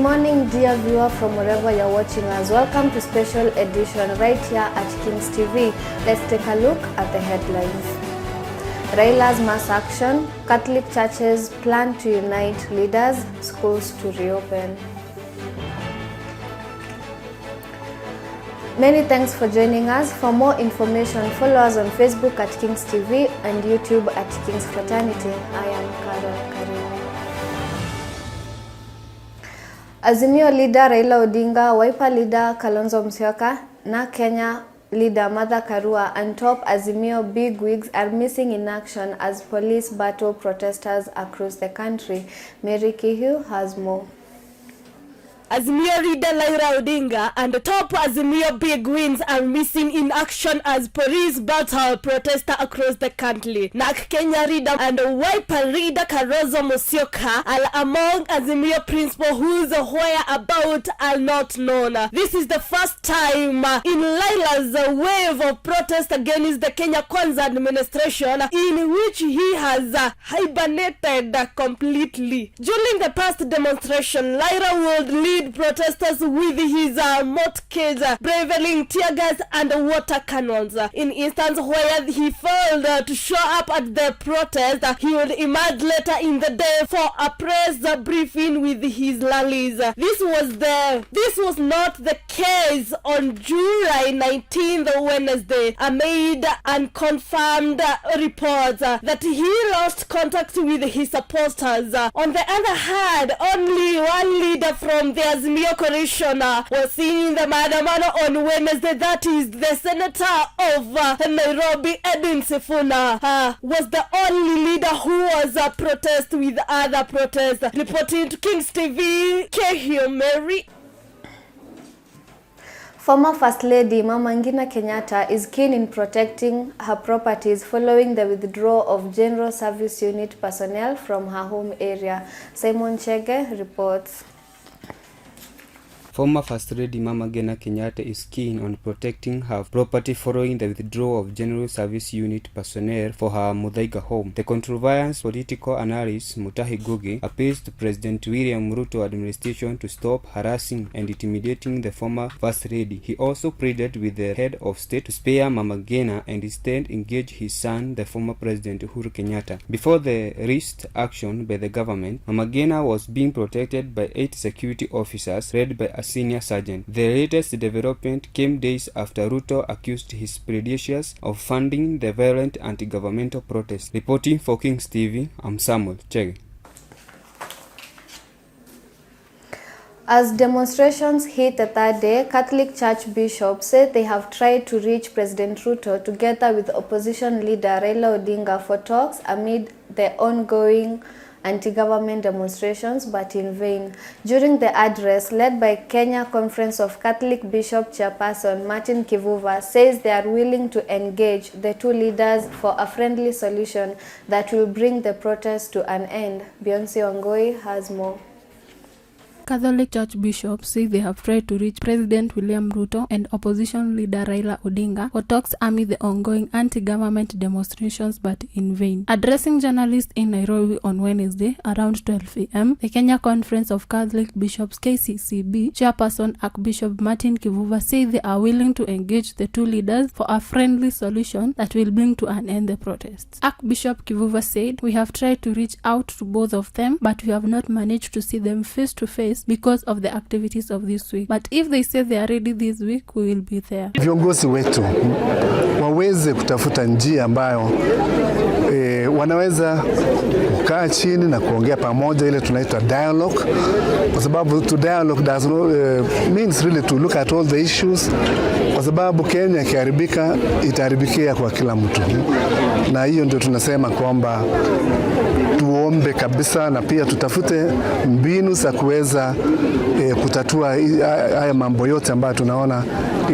morning, dear viewer, from wherever you're watching us. Welcome to special edition right here at Kings TV. Let's take a look at the headlines. Raila's mass action, Catholic churches plan to unite leaders, schools to reopen. Many thanks for joining us. For more information, follow us on Facebook at Kings TV and YouTube at Kings Fraternity. I am Carol Karim. Azimio leader Raila Odinga, Wiper leader Kalonzo Musyoka, na Kenya leader Martha Karua and top Azimio bigwigs are missing in action as police battle protesters across the country. Mary Kihu has more. Azimio leader Raila Odinga and the top Azimio bigwigs are missing in action as police battle protesters across the country. NAK Kenya leader and Wiper leader Kalonzo Musyoka are among Azimio principals whose whereabouts are not known. This is the first time in Raila's wave of protest against the Kenya Kwanza administration in which he has hibernated completely. During the past demonstration, Raila would lead protesters with his mortgage, braveling tear gas and water cannons. In instances where he failed to show up at the protest, he would emerge later in the day for a press briefing with his rallies. This was not the case on July 19th, Wednesday, amid unconfirmed reports that he lost contact with his supporters. On the other hand, only one leader from the Azimio coalition was seen in the maandamano on Wednesday. That is the senator of Nairobi, Edwin Sifuna, was the only leader who was protest with other protests. Reporting to Kings TV, Kehio Mary. Former First Lady Mama Ngina Kenyatta is keen in protecting her properties following the withdrawal of General Service Unit personnel from her home area. Simon Chege reports. Former First Lady Mama Ngina Kenyatta is keen on protecting her property following the withdrawal of General Service Unit personnel for her Muthaiga home. The controversial political analyst Mutahi Ngugi appeals to President William Ruto administration to stop harassing and intimidating the former First Lady. He also pleaded with the head of state to spare Mama Ngina and instead engage his son, the former President Uhuru Kenyatta. Before the recent action by the government, Mama Ngina was being protected by 8 security officers led by a senior sergeant. The latest development came days after Ruto accused his predecessors of funding the violent anti-governmental protests. Reporting for Kings TV, I'm Samuel Chege. As demonstrations hit the third day, Catholic Church bishops say they have tried to reach President Ruto together with opposition leader Raila Odinga for talks amid the ongoing anti-government demonstrations, but in vain. During the address led by Kenya Conference of Catholic Bishop Chairperson Martin Kivuva says they are willing to engage the two leaders for a friendly solution that will bring the protest to an end. Beyonce Ongoi has more. Catholic Church bishops say they have tried to reach President William Ruto and opposition leader Raila Odinga for talks amid the ongoing anti-government demonstrations, but in vain. Addressing journalists in Nairobi on Wednesday around 12 a.m., the Kenya Conference of Catholic Bishops KCCB chairperson Archbishop Martin Kivuva said they are willing to engage the two leaders for a friendly solution that will bring to an end the protests. Archbishop Kivuva said, "We have tried to reach out to both of them, but we have not managed to see them face to face because of the activities of this week. But if they say they are ready this week, we will be there." Viongozi wetu waweze kutafuta njia ambayo wanaweza kukaa chini na kuongea pamoja, ile tunaita dialogue, kwa sababu to dialogue does not means really to look at all the issues, kwa sababu Kenya ikiharibika itaharibikia kwa kila mtu, na hiyo ndio tunasema kwamba tuombe kabisa na pia tutafute mbinu za kuweza kutatua haya mambo yote ambayo tunaona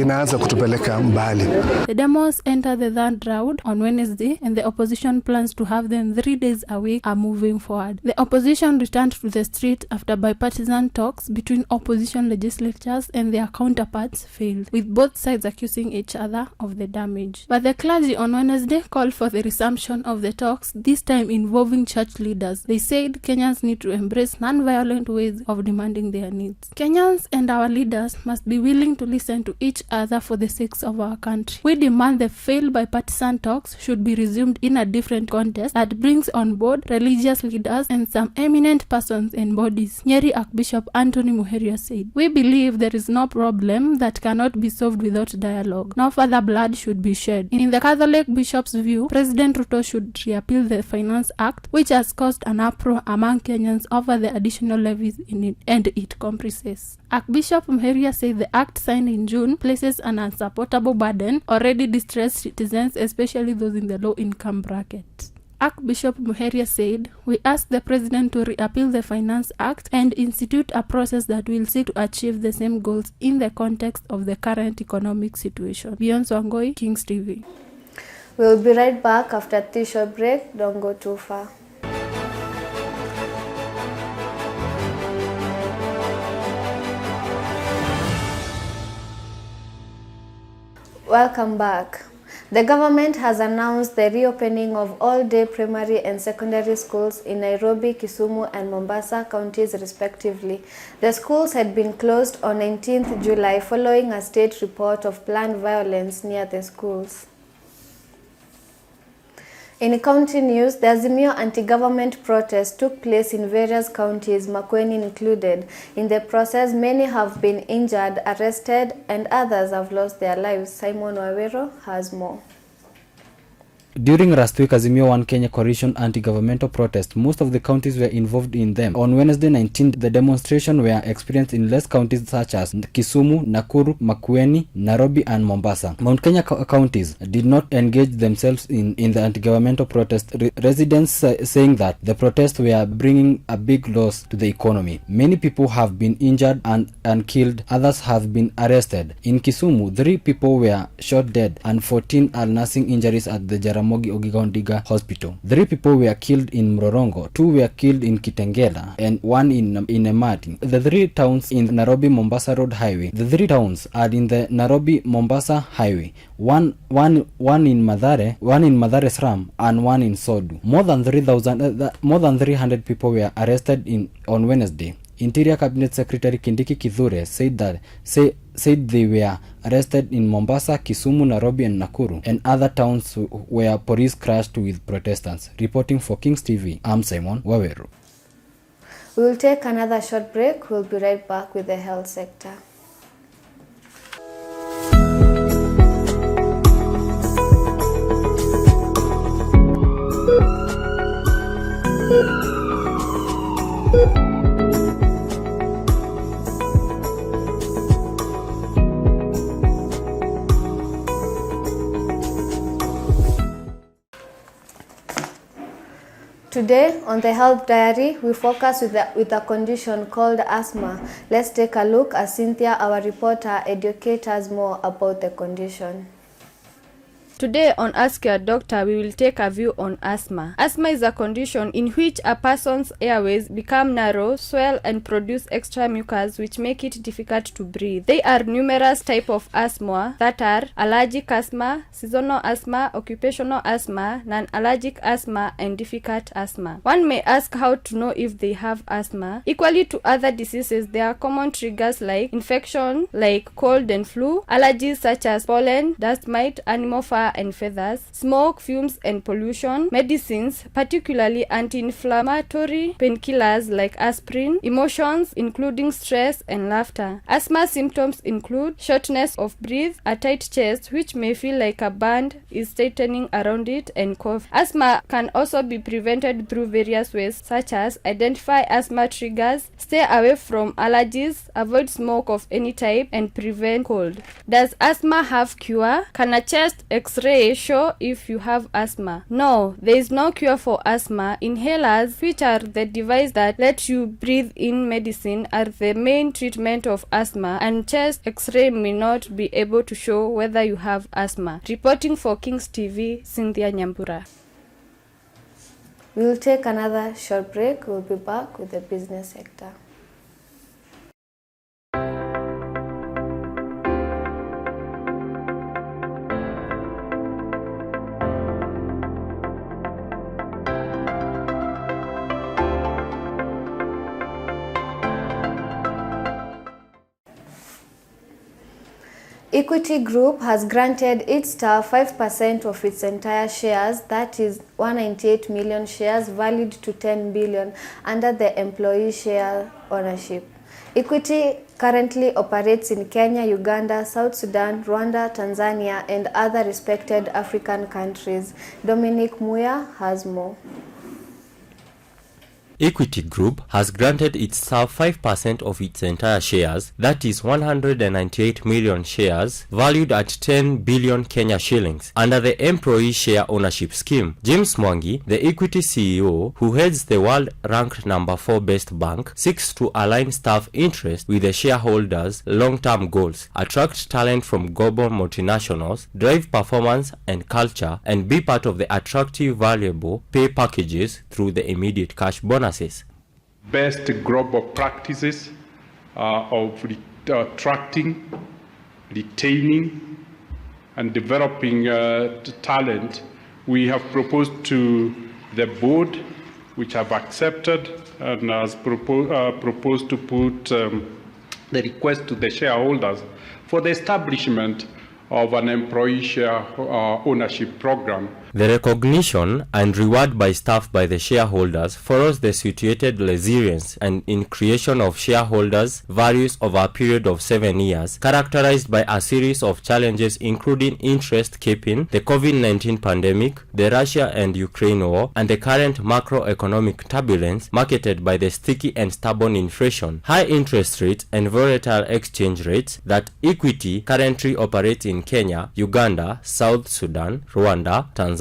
inaanza kutupeleka mbali. The demos enter the third round on Wednesday and the opposition plans to have them 3 days a week are moving forward. The opposition returned to the street after bipartisan talks between opposition legislatures and their counterparts failed, with both sides sides accusing each other of the damage. But the clergy on Wednesday called for the resumption of the talks, this time involving church leaders. They said Kenyans need to embrace non-violent ways of demanding their needs. Kenyans and our leaders must be willing to listen to each other for the sake of our country. We demand the failed bipartisan talks should be resumed in a different context that brings on board religious leaders and some eminent persons and bodies, Nyeri Archbishop Anthony Muheria said. We believe there is no problem that cannot be solved without dialogue. No further blood should be shed. In the Catholic bishop's view, President Ruto should repeal the Finance Act, which has caused an uproar among Kenyans over the additional levies in it and it comprises. Archbishop Muheria said the act signed in June places an unsupportable burden already distressed citizens, especially those in the low-income bracket. Archbishop Muheria said, "We ask the President to repeal the Finance Act and institute a process that will seek to achieve the same goals in the context of the current economic situation." Beyonce Wangoi, Kings TV. We'll be right back after this short break. Don't go too far. Welcome back. The government has announced the reopening of all-day primary and secondary schools in Nairobi, Kisumu, and Mombasa counties respectively. The schools had been closed on 19th July following a state report of planned violence near the schools. In county news, the Azimio anti-government protests took place in various counties, Makueni included. In the process, many have been injured, arrested, and others have lost their lives. Simon Wawero has more. During last week Azimio One Kenya coalition anti-governmental protest, most of the counties were involved in them. On Wednesday 19th, the demonstration were experienced in less counties such as Kisumu, Nakuru, Makueni, Nairobi, and Mombasa. Mount Kenya counties did not engage themselves in the anti-governmental protest, residents saying that the protests were bringing a big loss to the economy. Many people have been injured and killed, others have been arrested. In Kisumu, 3 people were shot dead and 14 are nursing injuries at the Jaramogi Oginga Odinga Hospital. 3 people were killed in Mlolongo, 2 were killed in Kitengela, and 1 in Emati. The 3 towns in Nairobi Mombasa Road Highway. The 3 towns are in the Nairobi Mombasa Highway. One in Mathare, 1 in Mathare Slum, and 1 in Sodu. More than 300 people were arrested on Wednesday. Interior Cabinet Secretary Kindiki Kithure said they were arrested in Mombasa, Kisumu, Nairobi, and Nakuru, and other towns where police crashed with protesters. Reporting for Kings TV, I'm Simon Waweru. We will take another short break. We'll be right back with the health sector. Today on the Health Diary, we focus with a condition called asthma. Let's take a look as Cynthia, our reporter, educates us more about the condition. Today on Ask Your Doctor, we will take a view on asthma. Asthma is a condition in which a person's airways become narrow, swell, and produce extra mucus which make it difficult to breathe. There are numerous types of asthma that are allergic asthma, seasonal asthma, occupational asthma, non-allergic asthma, and difficult asthma. One may ask how to know if they have asthma. Equally to other diseases, there are common triggers like infection, like cold and flu, allergies such as pollen, dust mite, animal fur and feathers, smoke, fumes, and pollution, medicines, particularly anti-inflammatory painkillers like aspirin, emotions, including stress and laughter. Asthma symptoms include shortness of breath, a tight chest which may feel like a band is tightening around it, and cough. Asthma can also be prevented through various ways such as identify asthma triggers, stay away from allergies, avoid smoke of any type, and prevent cold. Does asthma have cure? Can a chest X-ray show if you have asthma? No, there is no cure for asthma. Inhalers, which are the device that let you breathe in medicine, are the main treatment of asthma, and chest X-ray may not be able to show whether you have asthma. Reporting for Kings TV, Cynthia Nyambura. We will take another short break. We'll be back with the business sector. Equity Group has granted its staff 5% of its entire shares, that is 198 million shares valued to 10 billion under the employee share ownership. Equity currently operates in Kenya, Uganda, South Sudan, Rwanda, Tanzania, and other respected African countries. Dominic Muya has more. Equity Group has granted its staff 5% of its entire shares, that is 198 million shares, valued at 10 billion Kenya shillings, under the Employee Share Ownership Scheme. James Mwangi, the Equity CEO, who heads the world-ranked number 4 best bank, seeks to align staff interests with the shareholders' long-term goals, attract talent from global multinationals, drive performance and culture, and be part of the attractive variable pay packages through the immediate cash bonus. Best global practices of attracting, retaining, and developing talent, we have proposed to the board, which have accepted, and has proposed to put the request to the shareholders for the establishment of an employee share ownership program. The recognition and reward by staff by the shareholders follows the situated resilience and in creation of shareholders' values over a period of 7 years, characterized by a series of challenges including interest keeping, the COVID-19 pandemic, the Russia and Ukraine war, and the current macroeconomic turbulence marketed by the sticky and stubborn inflation, high interest rates, and volatile exchange rates that Equity currently operates in Kenya, Uganda, South Sudan, Rwanda, Tanzania,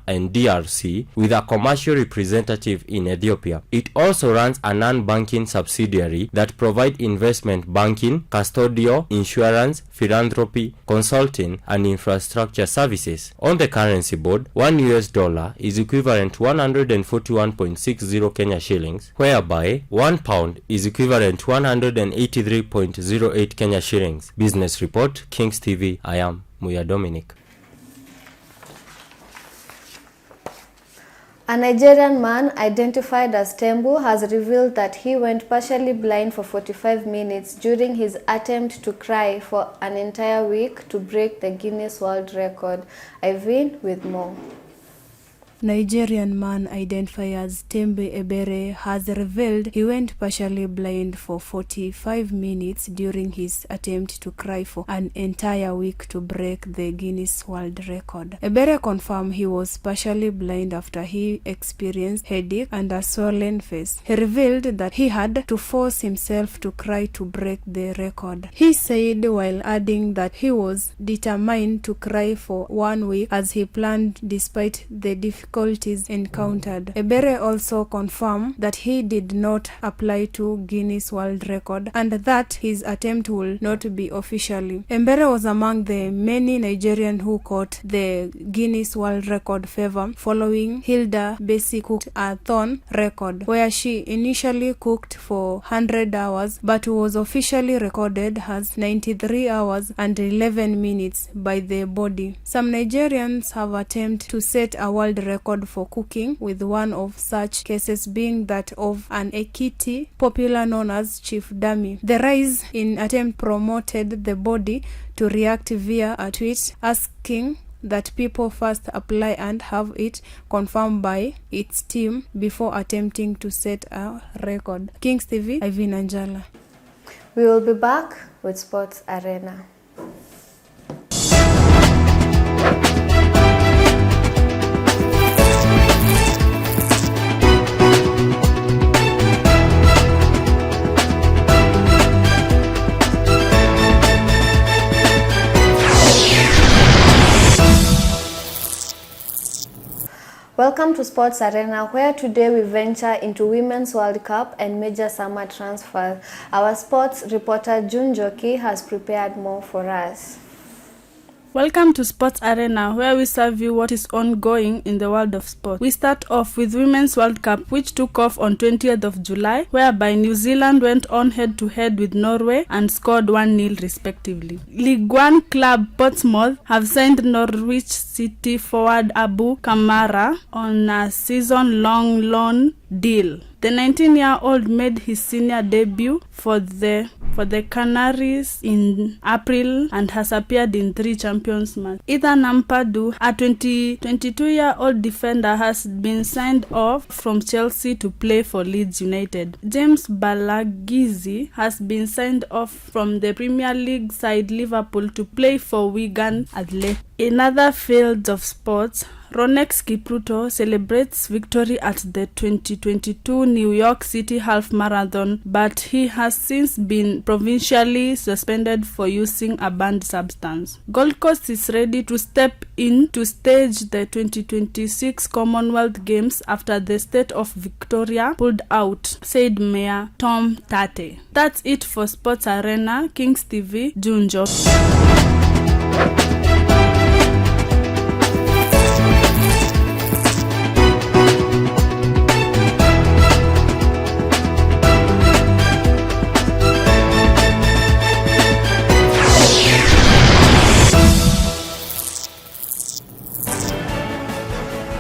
and DRC, with a commercial representative in Ethiopia. It also runs a non-banking subsidiary that provides investment banking, custodial, insurance, philanthropy, consulting, and infrastructure services. On the currency board, $1 is equivalent to 141.60 Kenya shillings, whereby £1 is equivalent to 183.08 Kenya shillings. Business Report, Kings TV. I am Muya Dominic. A Nigerian man identified as Tembu has revealed that he went partially blind for 45 minutes during his attempt to cry for an entire week to break the Guinness World Record. Ivin with more. Nigerian man identified as Tembe Ebere has revealed he went partially blind for 45 minutes during his attempt to cry for an entire week to break the Guinness World Record. Ebere confirmed he was partially blind after he experienced headache and a swollen face. He revealed that he had to force himself to cry to break the record. He said, while adding that he was determined to cry for 1 week as he planned despite the difficulties encountered. Ebere also confirmed that he did not apply to Guinness World Record and that his attempt will not be officially. Ebere was among the many Nigerians who caught the Guinness World Record favor following Hilda Besi cooked a thon record, where she initially cooked for 100 hours but was officially recorded as 93 hours and 11 minutes by the body. Some Nigerians have attempted to set a world record for cooking, with one of such cases being that of an Ekiti, popular known as Chief Dami. The rise in attempt promoted the body to react via a tweet asking that people first apply and have it confirmed by its team before attempting to set a record. Kings TV, Ivin Anjala. We will be back with Sports Arena. Welcome to Sports Arena, where today we venture into Women's World Cup and major summer transfers. Our sports reporter June Joki has prepared more for us. Welcome to Sports Arena, where we serve you what is ongoing in the world of sport. We start off with Women's World Cup, which took off on 20th of July, whereby New Zealand went on head-to-head with Norway and scored 1-0 respectively. League One club Portsmouth have signed Norwich City forward Abu Kamara on a season-long loan deal. The 19-year-old made his senior debut for the Canaries in April and has appeared in 3 Champions matches. Ethan Ampadu, a 22-year-old defender, has been signed off from Chelsea to play for Leeds United. James Balagizi has been signed off from the Premier League side Liverpool to play for Wigan Athletic. In other fields of sports, Ronex Kipruto celebrates victory at the 2022 New York City Half Marathon, but he has since been provincially suspended for using a banned substance. Gold Coast is ready to step in to stage the 2026 Commonwealth Games after the state of Victoria pulled out, said Mayor Tom Tate. That's it for Sports Arena. Kings TV, Junjo.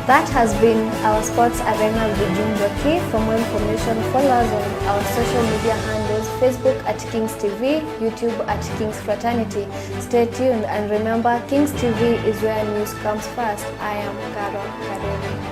That has been our Sports Arena with Junjo Key. For more information, follow us on our social media handles, Facebook at Kings TV, YouTube at Kings Fraternity. Stay tuned and remember, Kings TV is where news comes first. I am Carol Kareli.